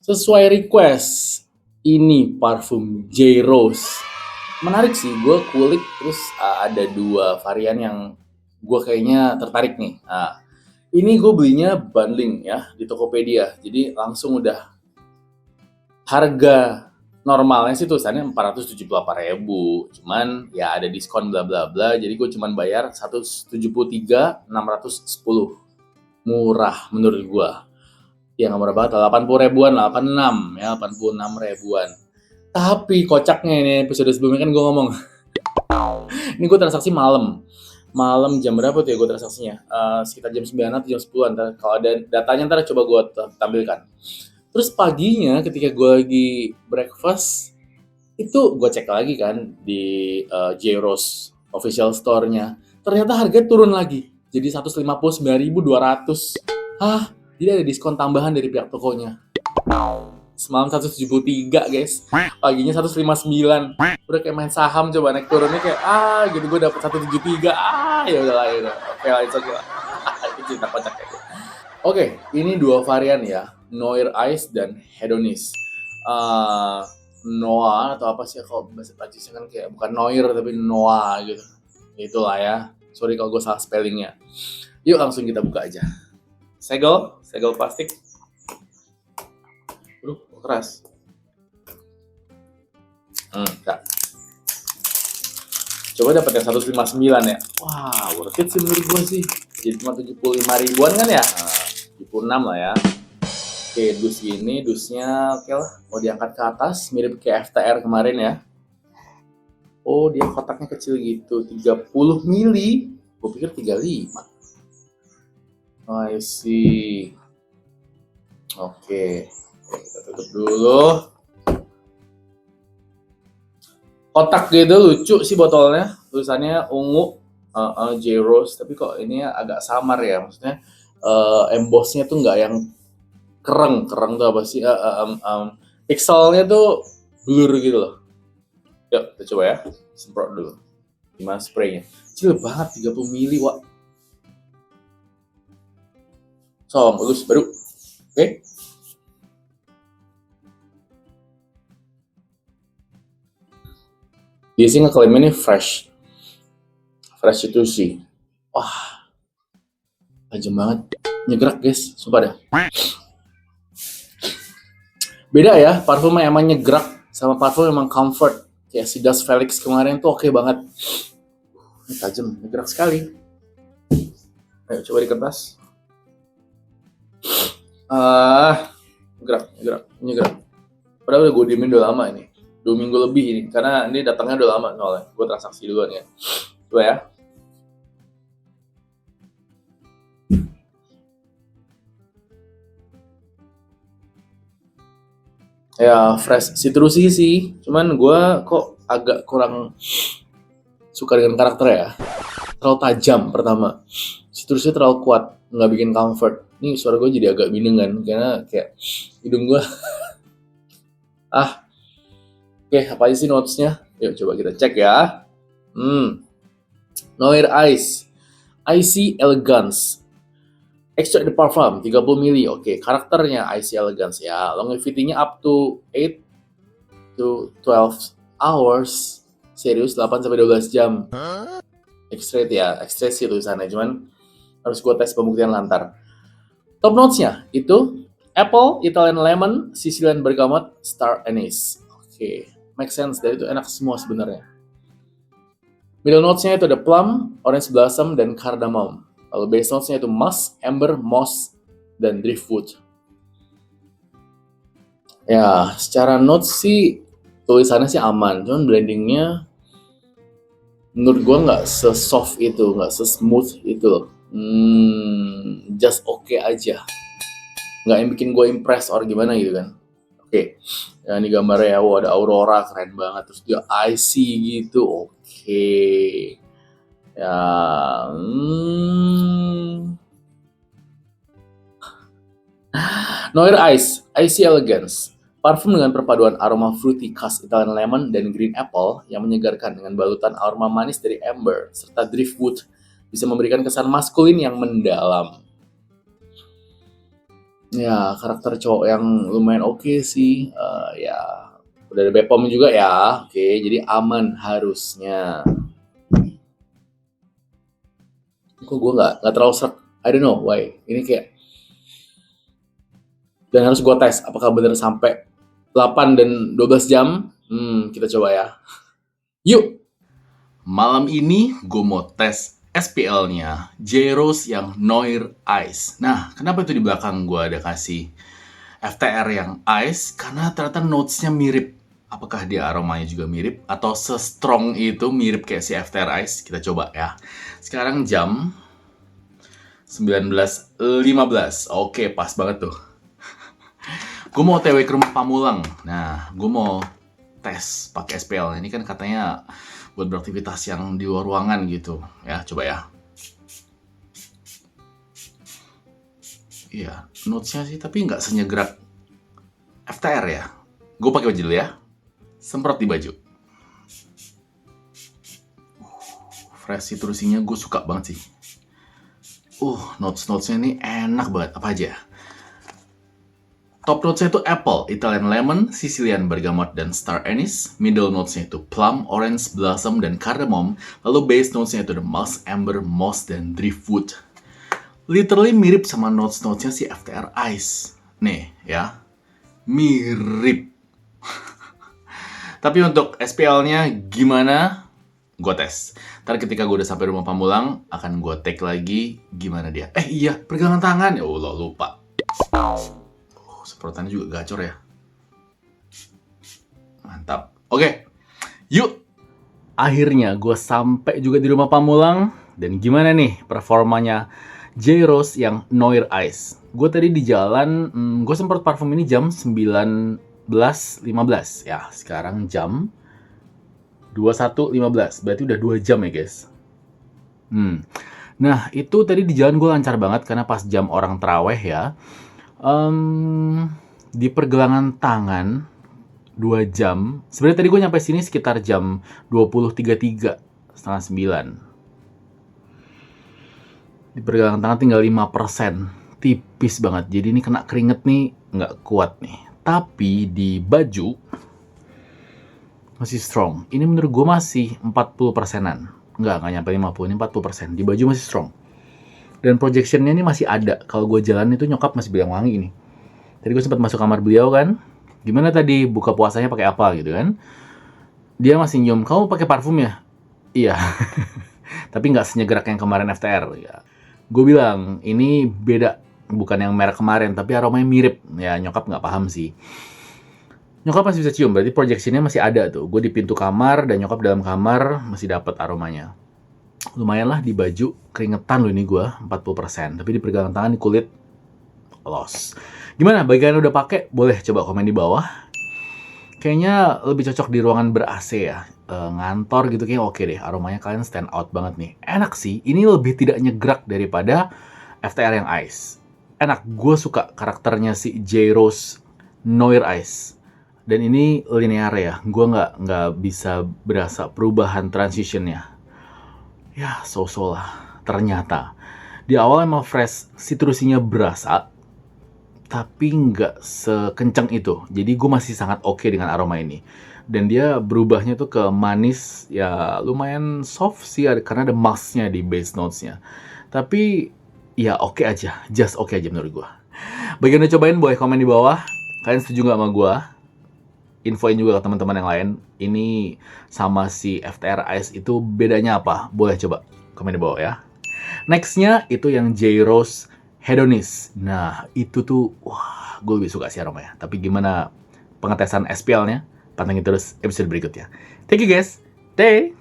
Sesuai request, ini parfum J. Rose. Menarik sih, gue kulik terus ada dua varian yang gue kayaknya tertarik nih. Nah, ini gue belinya bundling ya di Tokopedia. Jadi langsung udah harga normalnya sih tulisannya 478.000. Cuman ya ada diskon bla bla bla. Jadi gue cuman bayar 173.610. Murah menurut gue. Ya nggak murah banget, 80 ribuan, 86 ya, 86 ribuan. Tapi kocaknya ini episode sebelumnya kan gue ngomong, ini gue transaksi malam jam berapa tuh ya gue transaksinya? Sekitar jam 9 atau jam 10-an. Kalau ada datanya ntar coba gue tampilkan. Terus paginya ketika gue lagi breakfast, itu gue cek lagi kan di J. Rose official store-nya. Ternyata harganya turun lagi, jadi 159.200. Hah? Jadi ada diskon tambahan dari pihak tokonya. Semalam 173 guys, paginya 159. Udah kayak main saham, coba naik turunnya kayak gitu, gue dapet 173. Ya udahlah ya udah. Oke lah, itu lah. Itu cerita kocak kayak gitu. Oke, ini dua varian ya, Noir Ice dan Hedonist. Noah atau apa sih kalau bahasa Prancisnya kan kayak bukan Noir tapi Noah gitu. Itulah ya. Sorry kalau gue salah spellingnya. Yuk langsung kita buka aja. Segel plastik. Keras. Enggak. Coba dapat yang 159 ya. Wah, worth it sih menurut gue sih. Jadi cuma 75 ribuan kan ya? 76 lah ya. Oke, dus ini, dusnya oke lah. Mau diangkat ke atas, mirip kayak FTR kemarin ya. Oh, dia kotaknya kecil gitu, 30 mili. Gue pikir 35. Oh, I see. Oke. Kita tutup dulu. Kotak gitu lucu sih botolnya, tulisannya ungu J. Rose, tapi kok ini agak samar ya, maksudnya embossnya tuh nggak yang kereng tuh apa sih, pixelnya tuh blur gitu loh. Yuk kita coba ya, semprot dulu. Gimana spraynya? Kecil banget, 30 mili wak. Bagus, baru. Oke. Dia sih ngeklaim ini fresh itu sih. Wah, tajam banget, nyegerak guys, sumpah dah. Beda ya, parfum emang nyegerak sama parfum emang comfort. Kayak si Das Felix kemarin tuh oke banget. Ini tajam, nyegerak sekali. Ayo coba di kertas. Nyegerak. Padahal udah gue diemin udah lama ini. 2 minggu lebih ini, karena ini datangnya udah lama soalnya. Gue transaksi duluan ya. Coba ya. Ya fresh citrusy sih, cuman gue kok agak kurang suka dengan karakter ya. Terlalu tajam pertama, citrusnya terlalu kuat, nggak bikin comfort. Ini suara gue jadi agak bingung kan, karena kayak hidung gue. Oke, apa aja sih notesnya? Yuk coba kita cek ya. Noir Ice, Icy Elegance, Extract the Parfum 30 mili. Oke, karakternya Icy Elegance ya. Longevity-nya up to 8 to 12 hours. Serius 8 sampai 12 jam. Extract ya, extract sih tulisannya, cuman harus gue tes pembuktian lantar. Top notes-nya itu apple, Italian lemon, Sicilian bergamot, star anise. Oke, make sense, dari itu enak semua sebenarnya. Middle notes-nya itu ada plum, orange blossom, dan cardamom. Lalu base notes-nya itu musk, amber, moss, dan driftwood. Ya, secara notes sih tulisannya sih aman, cuman blendingnya menurut gue nggak se-soft itu, nggak se-smooth itu loh. Just oke aja, nggak yang bikin gue impress or gimana gitu kan. Oke. Ya ini gambarnya ya, ada aurora keren banget, terus dia icy gitu. Oke. Ya Noir Ice, Icy Elegance, parfum dengan perpaduan aroma fruity khas Italian lemon dan green apple yang menyegarkan dengan balutan aroma manis dari amber serta driftwood, bisa memberikan kesan maskulin yang mendalam. Ya, karakter cowok yang lumayan oke sih. Ya, udah ada Bepom juga ya. Oke, jadi aman harusnya. Kok gue nggak terlalu serak? I don't know why. Ini kayak, dan harus gue tes apakah benar sampai 8 dan 12 jam. Kita coba ya. Yuk. Malam ini gue mau tes SPL-nya J-Rose yang Noir Ice. Nah, kenapa itu di belakang gue ada kasih FTR yang Ice? Karena ternyata notes-nya mirip. Apakah dia aromanya juga mirip? Atau se-strong itu mirip kayak si FTR Ice? Kita coba ya. Sekarang jam 19.15. Oke, pas banget tuh. Gue mau TW ke rumah Pamulang. Nah, gue mau tes pakai SPL. Ini kan katanya buat beraktivitas yang di luar ruangan gitu. Ya, coba ya. Iya, notes-nya sih tapi nggak senyegrak FTR ya. Gue pakai baju dulu ya. Semprot di baju. Fresh citrusinya gue suka banget sih. Notes-notesnya ini enak banget. Apa aja? Top notes-nya itu apple, Italian lemon, Sicilian bergamot, dan star anise. Middle notes-nya itu plum, orange blossom, dan cardamom. Lalu base notes-nya itu the musk, amber, moss, dan driftwood. Literally mirip sama notes-notesnya si FTR Ice. Nih ya, mirip. Tapi untuk SPL-nya gimana? Gue tes. Ntar ketika gue udah sampai rumah Pamulang, akan gue take lagi gimana dia. Iya, pegangan tangan. Ya Allah, lupa. Semprotannya juga gacor ya. Mantap. Oke, yuk. Akhirnya gue sampai juga di rumah Pamulang. Dan gimana nih performanya J-Rose yang Noir Ice? Gue tadi di jalan, gue semprot parfum ini jam 19.15. Ya, sekarang jam 21.15. Berarti udah 2 jam ya guys. Nah, itu tadi di jalan gue lancar banget karena pas jam orang terawih ya. Di pergelangan tangan 2 jam. Sebenarnya tadi gue nyampe sini sekitar jam 20.33, setengah 9. Di pergelangan tangan tinggal 5%. Tipis banget. Jadi ini kena keringet nih nggak kuat nih. Tapi di baju masih strong. Ini menurut gue masih 40%-an. Nggak nyampe 50, ini 40%. Di baju masih strong. Dan projectionnya ini masih ada. Kalau gue jalan itu nyokap masih bilang wangi ini. Tadi gue sempat masuk kamar beliau kan. Gimana tadi buka puasanya pakai apa gitu kan. Dia masih nyium, kamu pakai parfum ya? Iya. Tapi nggak senyegrak yang kemarin FTR. Ya. Gue bilang, ini beda. Bukan yang merek kemarin, tapi aromanya mirip. Ya nyokap nggak paham sih. Nyokap masih bisa cium, berarti projectionnya masih ada tuh. Gue di pintu kamar dan nyokap dalam kamar masih dapat aromanya. Lumayan lah di baju, keringetan loh ini gue, 40%. Tapi di pergelangan tangan, di kulit, los. Gimana, bagi kalian udah pakai, boleh coba komen di bawah. Kayaknya lebih cocok di ruangan ber-AC ya. Ngantor gitu kayak oke deh, aromanya kalian stand out banget nih. Enak sih, ini lebih tidak nyegrak daripada FTR yang Ice. Enak, gue suka karakternya si J-Rose Noir Ice. Dan ini linear ya, gue nggak bisa berasa perubahan transitionnya. Ya, so-so lah. Ternyata. Di awal emang fresh citrusinya berasa, tapi nggak sekencang itu. Jadi gue masih sangat oke dengan aroma ini. Dan dia berubahnya tuh ke manis, ya lumayan soft sih, karena ada musknya di base notes-nya. Tapi ya oke aja, just oke aja menurut gue. Bagi yang udah cobain, boleh komen di bawah. Kalian setuju nggak sama gue? Infoin juga ke teman-teman yang lain. Ini sama si FTR Ice itu bedanya apa? Boleh coba komen di bawah ya. Nextnya itu yang J-Rose Hedonist. Nah itu tuh, wah gue lebih suka sih aromanya. Tapi gimana pengetesan SPL-nya? Pantengin terus episode berikutnya. Thank you guys. Day.